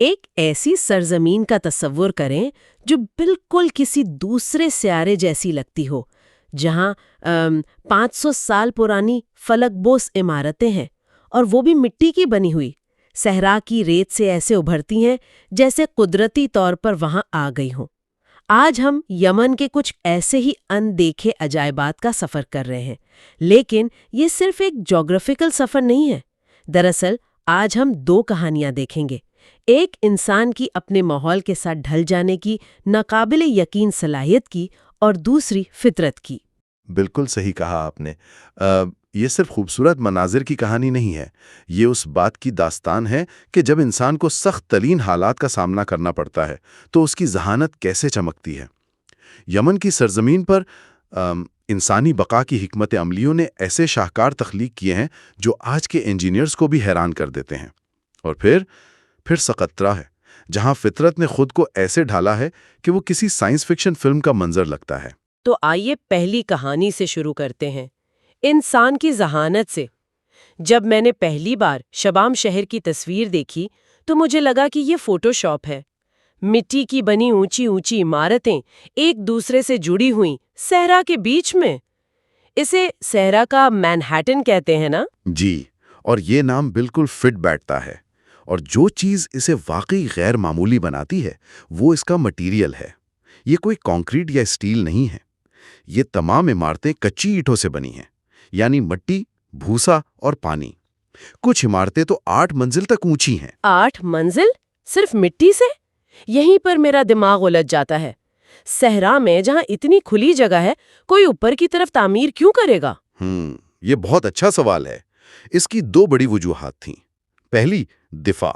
ایک ایسی سرزمین کا تصور کریں جو بالکل کسی دوسرے سیارے جیسی لگتی ہو، جہاں 500 سال پرانی فلک بوس عمارتیں ہیں، اور وہ بھی مٹی کی بنی ہوئی، صحرا کی ریت سے ایسے ابھرتی ہیں جیسے قدرتی طور پر وہاں آ گئی ہوں۔ آج ہم یمن کے کچھ ایسے ہی اندیکھے عجائبات کا سفر کر رہے ہیں، لیکن یہ صرف ایک جغرافیکل سفر نہیں ہے۔ دراصل آج ہم 2 کہانیاں دیکھیں گے، ایک انسان کی اپنے ماحول کے ساتھ ڈھل جانے کی ناقابل یقین صلاحیت کی، اور دوسری فطرت کی۔ بالکل صحیح کہا آپ نے۔ یہ صرف خوبصورت مناظر کی کہانی نہیں ہے، یہ اس بات کی داستان ہے کہ جب انسان کو سخت ترین حالات کا سامنا کرنا پڑتا ہے تو اس کی ذہانت کیسے چمکتی ہے۔ یمن کی سرزمین پر انسانی بقا کی حکمت عملیوں نے ایسے شاہکار تخلیق کیے ہیں جو آج کے انجینئرز کو بھی حیران کر دیتے ہیں۔ اور پھر سقطرہ ہے، جہاں فطرت نے خود کو ایسے ڈھالا ہے کہ وہ کسی سائنس فکشن فلم کا منظر لگتا ہے۔ تو آئیے پہلی کہانی سے شروع کرتے ہیں، انسان کی ذہانت سے۔ جب میں نے پہلی بار شبام شہر کی تصویر دیکھی تو مجھے لگا کہ یہ فوٹو شاپ ہے۔ مٹی کی بنی اونچی اونچی عمارتیں ایک دوسرے سے جڑی ہوئیں صحرا کے بیچ میں۔ اسے صحرا کا مینہٹن کہتے ہیں نا؟ جی، اور یہ نام بالکل فٹ بیٹھتا ہے۔ اور جو چیز اسے واقعی غیر معمولی بناتی ہے وہ اس کا مٹیریل ہے۔ یہ کوئی کانکریٹ یا اسٹیل نہیں ہے، یہ تمام عمارتیں کچی اینٹوں سے بنی ہیں، یعنی مٹی، بھوسا اور پانی۔ کچھ عمارتیں تو 8 منزل تک اونچی ہیں۔ 8 منزل صرف مٹی سے؟ یہیں پر میرا دماغ الجھ جاتا ہے۔ صحرا میں جہاں اتنی کھلی جگہ ہے، کوئی اوپر کی طرف تعمیر کیوں کرے گا؟ یہ بہت اچھا سوال ہے۔ اس کی 2 بڑی وجوہات تھیں۔ پہلی، دفاع۔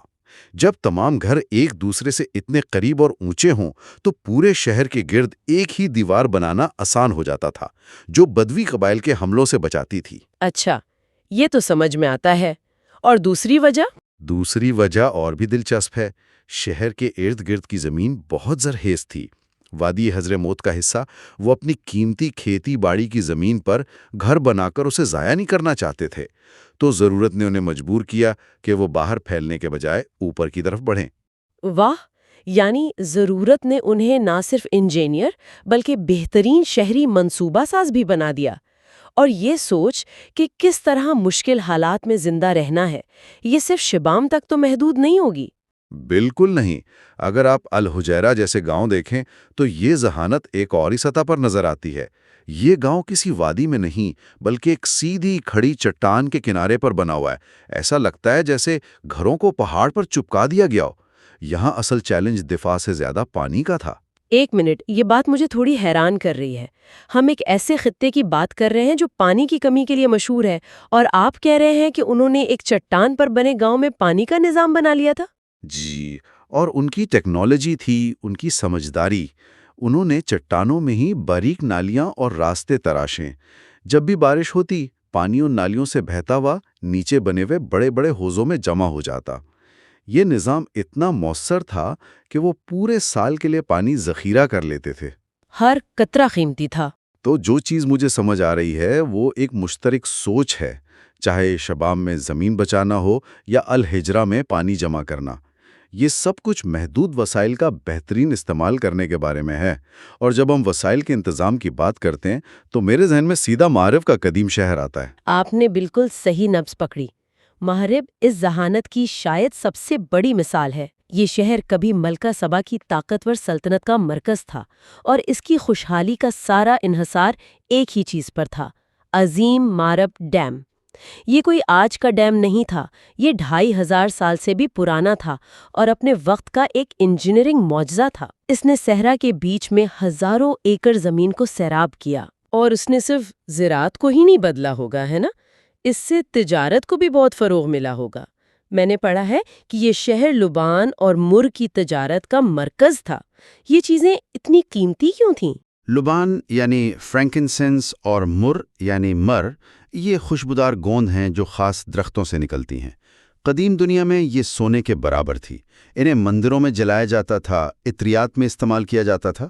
جب تمام گھر ایک دوسرے سے اتنے قریب اور اونچے ہوں تو پورے شہر کے گرد ایک ہی دیوار بنانا آسان ہو جاتا تھا، جو بدوی قبائل کے حملوں سے بچاتی تھی۔ اچھا، یہ تو سمجھ میں آتا ہے۔ اور دوسری وجہ؟ دوسری وجہ اور بھی دلچسپ ہے۔ شہر کے ارد گرد کی زمین بہت زرخیز تھی۔ وادی حضرموت کا حصہ وہ اپنی قیمتی کھیتی باڑی کی زمین پر گھر بنا کر اسے ضائع نہیں کرنا چاہتے تھے، تو ضرورت نے انہیں مجبور کیا کہ وہ باہر پھیلنے کے بجائے اوپر کی طرف بڑھیں۔ واہ، یعنی ضرورت نے انہیں نہ صرف انجینئر بلکہ بہترین شہری منصوبہ ساز بھی بنا دیا۔ اور یہ سوچ کہ کس طرح مشکل حالات میں زندہ رہنا ہے، یہ صرف شبام تک تو محدود نہیں ہوگی۔ بالکل نہیں۔ اگر آپ الحجیرہ جیسے گاؤں دیکھیں تو یہ ذہانت ایک اور ہی سطح پر نظر آتی ہے۔ یہ گاؤں کسی وادی میں نہیں بلکہ ایک سیدھی کھڑی چٹان کے کنارے پر بنا ہوا ہے۔ ایسا لگتا ہے جیسے گھروں کو پہاڑ پر چپکا دیا گیا ہو۔ یہاں اصل چیلنج دفاع سے زیادہ پانی کا تھا۔ ایک منٹ، یہ بات مجھے تھوڑی حیران کر رہی ہے۔ ہم ایک ایسے خطے کی بات کر رہے ہیں جو پانی کی کمی کے لیے مشہور ہے، اور آپ کہہ رہے ہیں کہ انہوں نے ایک چٹان پر بنے گاؤں میں پانی کا نظام بنا لیا تھا؟ جی، اور ان کی ٹیکنالوجی تھی، ان کی سمجھداری۔ انہوں نے چٹانوں میں ہی باریک نالیاں اور راستے تراشیں۔ جب بھی بارش ہوتی، پانی ان نالیوں سے بہتا ہوا نیچے بنے ہوئے بڑے بڑے حوضوں میں جمع ہو جاتا۔ یہ نظام اتنا مؤثر تھا کہ وہ پورے سال کے لیے پانی ذخیرہ کر لیتے تھے۔ ہر قطرہ قیمتی تھا۔ تو جو چیز مجھے سمجھ آ رہی ہے وہ ایک مشترک سوچ ہے، چاہے شبام میں زمین بچانا ہو یا الحجرہ میں پانی جمع کرنا۔ یہ سب کچھ محدود وسائل کا بہترین استعمال کرنے کے بارے میں ہے۔ اور جب ہم وسائل کے انتظام کی بات کرتے ہیں تو میرے ذہن میں سیدھا مغرب کا قدیم شہر آتا ہے۔ آپ نے بالکل صحیح نبض پکڑی۔ مغرب اس ذہانت کی شاید سب سے بڑی مثال ہے۔ یہ شہر کبھی ملکہ سبا کی طاقتور سلطنت کا مرکز تھا، اور اس کی خوشحالی کا سارا انحصار ایک ہی چیز پر تھا: عظیم مارب ڈیم۔ یہ کوئی آج کا ڈیم نہیں تھا، یہ 2500 سال سے بھی پرانا تھا اور اپنے وقت کا ایک انجینئرنگ معجزہ تھا۔ اس نے صحرا کے بیچ میں ہزاروں ایکڑ زمین کو سیراب کیا، اور اس نے صرف زراعت کو ہی نہیں بدلا ہوگا، ہے نا؟ اس سے تجارت کو بھی بہت فروغ ملا ہوگا۔ میں نے پڑھا ہے کہ یہ شہر لبان اور مر کی تجارت کا مرکز تھا۔ یہ چیزیں اتنی قیمتی کیوں تھیں؟ لبان یعنی فرینکنسنس اور مر یعنی مر، یہ خوشبودار گوند ہیں جو خاص درختوں سے نکلتی ہیں۔ قدیم دنیا میں یہ سونے کے برابر تھی۔ انہیں مندروں میں جلایا جاتا تھا، عطریات میں استعمال کیا جاتا تھا۔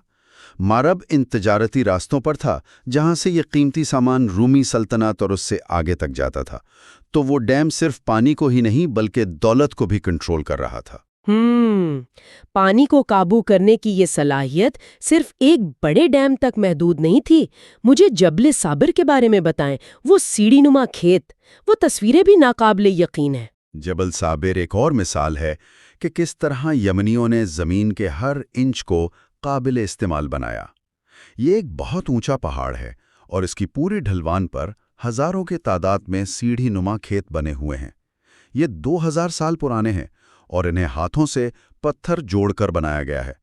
مارب ان تجارتی راستوں پر تھا جہاں سے یہ قیمتی سامان رومی سلطنت اور اس سے آگے تک جاتا تھا۔ تو وہ ڈیم صرف پانی کو ہی نہیں بلکہ دولت کو بھی کنٹرول کر رہا تھا۔ پانی کو قابو کرنے کی یہ صلاحیت صرف ایک بڑے ڈیم تک محدود نہیں تھی. مجھے جبل صابر کے بارے میں بتائیں. وہ سیڑھی نما کھیت، وہ تصویریں بھی ناقابل یقین ہیں. جبل صابر ایک اور مثال ہے کہ کس طرح یمنیوں نے زمین کے ہر انچ کو قابل استعمال بنایا. یہ ایک بہت اونچا پہاڑ ہے اور اس کی پوری ڈھلوان پر ہزاروں کے تعداد میں سیڑھی نما کھیت بنے ہوئے ہیں. یہ 2000 سال پرانے ہیں اور انہیں ہاتھوں سے پتھر جوڑ کر بنایا گیا ہے.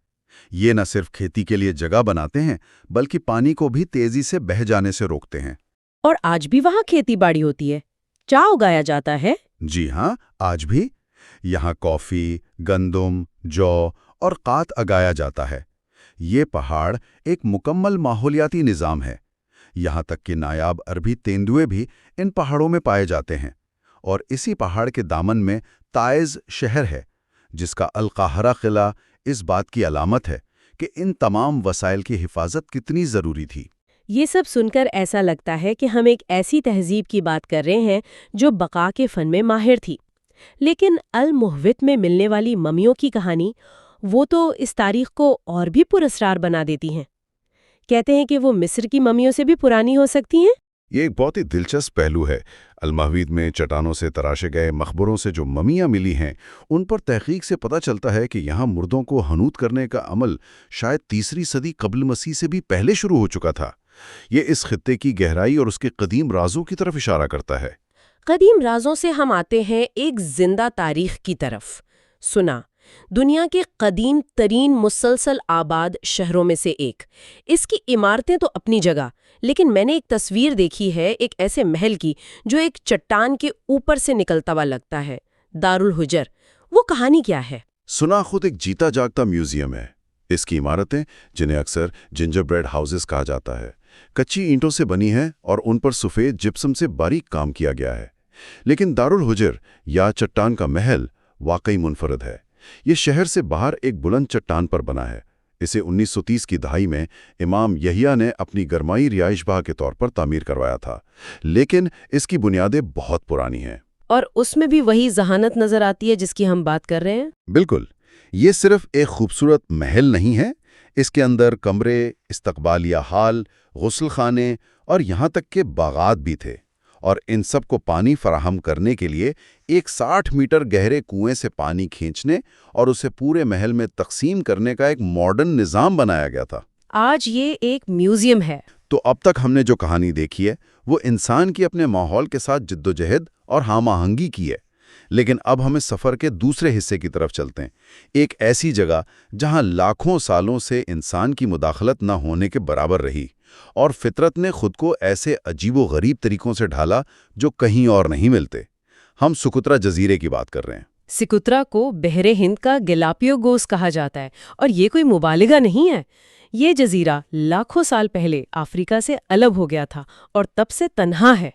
یہ نہ صرف کھیتی کے لیے جگہ بناتے ہیں بلکہ پانی کو بھی تیزی سے بہہ جانے سے روکتے ہیں. اور آج بھی وہاں کھیتی باڑی ہوتی ہے، چائے اگایا جاتا ہے. جی ہاں، آج بھی یہاں کافی، گندم، جو اور قات اگایا جاتا ہے. یہ پہاڑ ایک مکمل ماحولیاتی نظام ہے. یہاں تک کہ نایاب عربی تیندوے بھی ان پہاڑوں میں پائے جاتے ہیں. اور اسی پہاڑ کے دامن میں تائز شہر ہے جس کا القاہرہ قلعہ اس بات کی علامت ہے کہ ان تمام وسائل کی حفاظت کتنی ضروری تھی. یہ سب سن کر ایسا لگتا ہے کہ ہم ایک ایسی تہذیب کی بات کر رہے ہیں جو بقا کے فن میں ماہر تھی. لیکن المحوت میں ملنے والی ممیوں کی کہانی، وہ تو اس تاریخ کو اور بھی پراسرار بنا دیتی ہیں. کہتے ہیں کہ وہ مصر کی ممیوں سے بھی پرانی ہو سکتی ہیں. یہ ایک بہت ہی دلچسپ پہلو ہے. المحوید میں چٹانوں سے تراشے گئے مقبروں سے جو ممیاں ملی ہیں، ان پر تحقیق سے پتہ چلتا ہے کہ یہاں مردوں کو حنوط کرنے کا عمل شاید 3 صدی قبل مسیح سے بھی پہلے شروع ہو چکا تھا. یہ اس خطے کی گہرائی اور اس کے قدیم رازوں کی طرف اشارہ کرتا ہے. قدیم رازوں سے ہم آتے ہیں ایک زندہ تاریخ کی طرف. سنا، دنیا کے قدیم ترین مسلسل آباد شہروں میں سے ایک. اس کی عمارتیں تو اپنی جگہ، لیکن میں نے ایک تصویر دیکھی ہے ایک ایسے محل کی جو ایک چٹان کے اوپر سے نکلتا ہوا لگتا ہے. دارالحجر. وہ کہانی کیا ہے؟ سنا خود ایک جیتا جاگتا میوزیم ہے. اس کی عمارتیں، جنہیں اکثر جنجر بریڈ ہاؤسز کہا جاتا ہے، کچی اینٹوں سے بنی ہیں اور ان پر سفید جپسم سے باریک کام کیا گیا ہے. لیکن دارالحجر یا چٹان کا محل واقعی منفرد ہے. یہ شہر سے باہر ایک بلند چٹان پر بنا ہے. اسے 1930 کی دہائی میں امام یحییٰ نے اپنی گرمائی رہائش گاہ کے طور پر تعمیر کروایا تھا، لیکن اس کی بنیادیں بہت پرانی ہیں. اور اس میں بھی وہی ذہانت نظر آتی ہے جس کی ہم بات کر رہے ہیں. بالکل. یہ صرف ایک خوبصورت محل نہیں ہے. اس کے اندر کمرے، استقبالیہ ہال، غسل خانے اور یہاں تک کہ باغات بھی تھے. اور ان سب کو پانی فراہم کرنے کے لیے ایک 60 میٹر گہرے کنویں سے پانی کھینچنے اور اسے پورے محل میں تقسیم کرنے کا ایک ماڈرن نظام بنایا گیا تھا. آج یہ ایک میوزیم ہے. تو اب تک ہم نے جو کہانی دیکھی ہے وہ انسان کی اپنے ماحول کے ساتھ جدوجہد اور ہم آہنگی کی ہے. لیکن اب ہم اس سفر کے دوسرے حصے کی طرف چلتے ہیں. ایک ایسی جگہ جہاں لاکھوں سالوں سے انسان کی مداخلت نہ ہونے کے برابر رہی اور فطرت نے خود کو ایسے عجیب و غریب طریقوں سے ڈھالا جو کہیں اور نہیں ملتے. ہم سکترا جزیرے کی بات کر رہے ہیں. سکترا کو بحر ہند کا گلاپیگوس کہا جاتا ہے اور یہ کوئی مبالغہ نہیں ہے. یہ جزیرہ لاکھوں سال پہلے افریقہ سے الگ ہو گیا تھا اور تب سے تنہا ہے.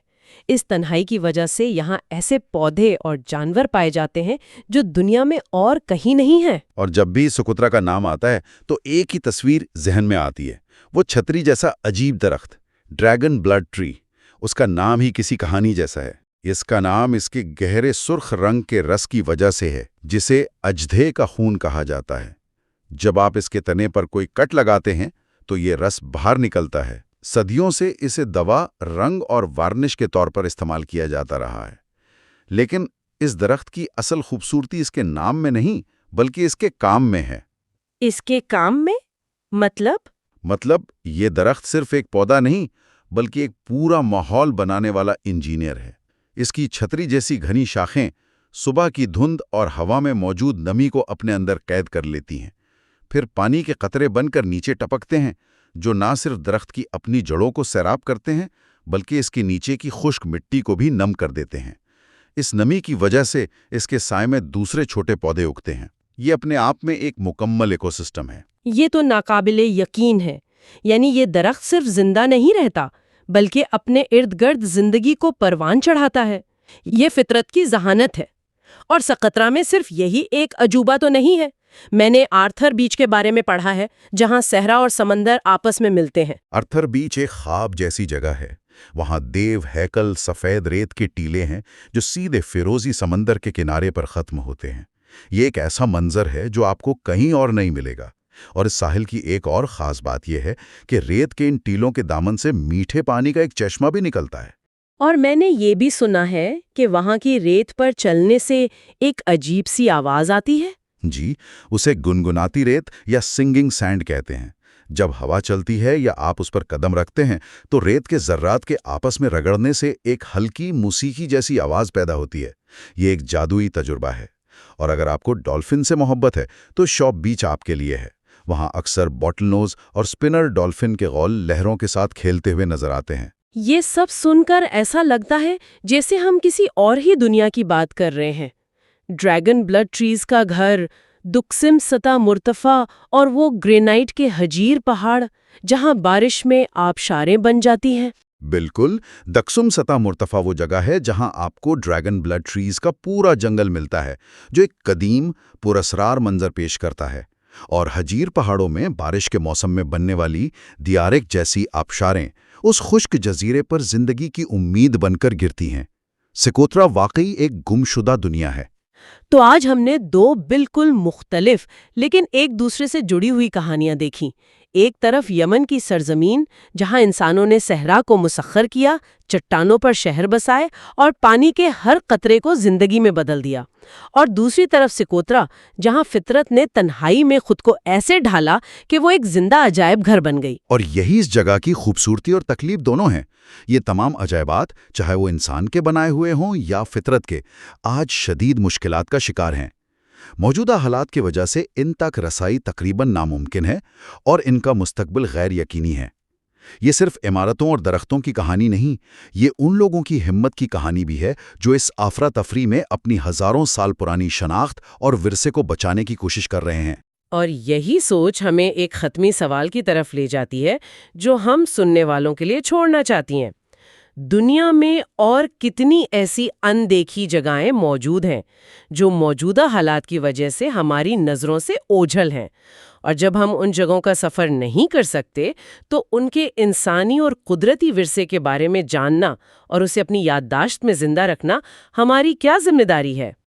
اس تنہائی کی وجہ سے یہاں ایسے پودے اور جانور پائے جاتے ہیں جو دنیا میں اور کہیں نہیں ہیں. اور جب بھی سکترا کا نام آتا ہے تو ایک ہی تصویر ذہن میں آتی ہے. وہ چھتری جیسا عجیب درخت، ڈریگن بلڈ ٹری. اس کا نام ہی کسی کہانی جیسا ہے. اس کا نام اس کے گہرے سرخ رنگ کے رس کی وجہ سے ہے، جسے اجدھے کا خون کہا جاتا ہے. جب آپ اس کے تنے پر کوئی کٹ لگاتے ہیں تو یہ رس باہر نکلتا ہے. صدیوں سے اسے دوا، رنگ اور وارنش کے طور پر استعمال کیا جاتا رہا ہے. لیکن اس درخت کی اصل خوبصورتی اس کے نام میں نہیں بلکہ اس کے کام میں ہے. اس کے کام میں؟ مطلب یہ درخت صرف ایک پودا نہیں بلکہ ایک پورا ماحول بنانے والا انجینئر ہے. اس کی چھتری جیسی گھنی شاخیں صبح کی دھند اور ہوا میں موجود نمی کو اپنے اندر قید کر لیتی ہیں، پھر پانی کے قطرے بن کر نیچے ٹپکتے ہیں، جو نہ صرف درخت کی اپنی جڑوں کو سیراب کرتے ہیں بلکہ اس کے نیچے کی خشک مٹی کو بھی نم کر دیتے ہیں. اس نمی کی وجہ سے اس کے سائے میں دوسرے چھوٹے پودے اگتے ہیں. یہ اپنے آپ میں ایک مکمل ایکو سسٹم ہے. یہ تو ناقابل یقین ہے. یعنی یہ درخت صرف زندہ نہیں رہتا بلکہ اپنے ارد گرد زندگی کو پروان چڑھاتا ہے. یہ فطرت کی ذہانت ہے. اور سقطرہ میں صرف یہی ایک عجوبہ تو نہیں ہے. میں نے آرتھر بیچ کے بارے میں پڑھا ہے جہاں صحرا اور سمندر آپس میں ملتے ہیں. آرتھر بیچ ایک خواب جیسی جگہ ہے. وہاں دیو ہیکل سفید ریت کے ٹیلے ہیں جو سیدھے فیروزی سمندر کے کنارے پر ختم ہوتے ہیں. یہ ایک ایسا منظر ہے جو آپ کو کہیں اور نہیں ملے گا۔ اور اس ساحل کی ایک اور خاص بات یہ ہے کہ ریت کے ان ٹیلوں کے دامن سے میٹھے پانی کا ایک چشمہ بھی نکلتا ہے۔ اور میں نے یہ بھی سنا ہے کہ وہاں کی ریت پر چلنے سے ایک عجیب سی آواز آتی ہے۔ جی، اسے گنگناتی ریت یا سنگنگ سینڈ کہتے ہیں۔ جب ہوا چلتی ہے یا آپ اس پر قدم رکھتے ہیں تو ریت کے ذرات کے آپس میں رگڑنے سے ایک ہلکی موسیقی جیسی آواز پیدا ہوتی ہے۔ یہ ایک جادوئی تجربہ ہے۔ اور اگر آپ کو ڈالفن سے محبت ہے تو شاپ بیچ آپ کے لیے ہے۔ وہاں اکثر بوٹل نوز اور سپنر ڈالفن کے غول لہروں کے ساتھ کھیلتے ہوئے نظر آتے ہیں۔ یہ سب سن کر ایسا لگتا ہے جیسے ہم کسی اور ہی دنیا کی بات کر رہے ہیں۔ ڈریگن بلڈ ٹریز کا گھر، دکسم سطح مرتفع اور وہ گرینائٹ کے حجیر پہاڑ جہاں بارش میں آبشاریں بن جاتی ہیں۔ بالکل، دکسم سطح مرتفع وہ جگہ ہے جہاں آپ کو ڈریگن بلڈ ٹریز کا پورا جنگل ملتا ہے، جو ایک قدیم پراسرار منظر پیش کرتا ہے۔ اور حجیر پہاڑوں میں بارش کے موسم میں بننے والی دیارک جیسی آبشاریں اس خشک جزیرے پر زندگی کی امید بن کر گرتی ہیں۔ سکوترا واقعی ایک گمشدہ دنیا ہے۔ تو آج ہم نے دو بالکل مختلف لیکن ایک دوسرے سے جڑی ہوئی کہانیاں دیکھیں۔ ایک طرف یمن کی سرزمین جہاں انسانوں نے صحرا کو مسخر کیا، چٹانوں پر شہر بسائے اور پانی کے ہر قطرے کو زندگی میں بدل دیا، اور دوسری طرف سکوترا جہاں فطرت نے تنہائی میں خود کو ایسے ڈھالا کہ وہ ایک زندہ عجائب گھر بن گئی۔ اور یہی اس جگہ کی خوبصورتی اور تکلیف دونوں ہیں۔ یہ تمام عجائبات، چاہے وہ انسان کے بنائے ہوئے ہوں یا فطرت کے، آج شدید مشکلات کا شکار ہیں۔ موجودہ حالات کی وجہ سے ان تک رسائی تقریباً ناممکن ہے اور ان کا مستقبل غیر یقینی ہے۔ یہ صرف عمارتوں اور درختوں کی کہانی نہیں، یہ ان لوگوں کی ہمت کی کہانی بھی ہے جو اس افراتفری میں اپنی ہزاروں سال پرانی شناخت اور ورثے کو بچانے کی کوشش کر رہے ہیں۔ اور یہی سوچ ہمیں ایک ختمی سوال کی طرف لے جاتی ہے جو ہم سننے والوں کے لیے چھوڑنا چاہتی ہیں۔ دنیا میں اور کتنی ایسی اندیکھی جگہیں موجود ہیں جو موجودہ حالات کی وجہ سے ہماری نظروں سے اوجھل ہیں، اور جب ہم ان جگہوں کا سفر نہیں کر سکتے تو ان کے انسانی اور قدرتی ورثے کے بارے میں جاننا اور اسے اپنی یادداشت میں زندہ رکھنا ہماری کیا ذمہ داری ہے؟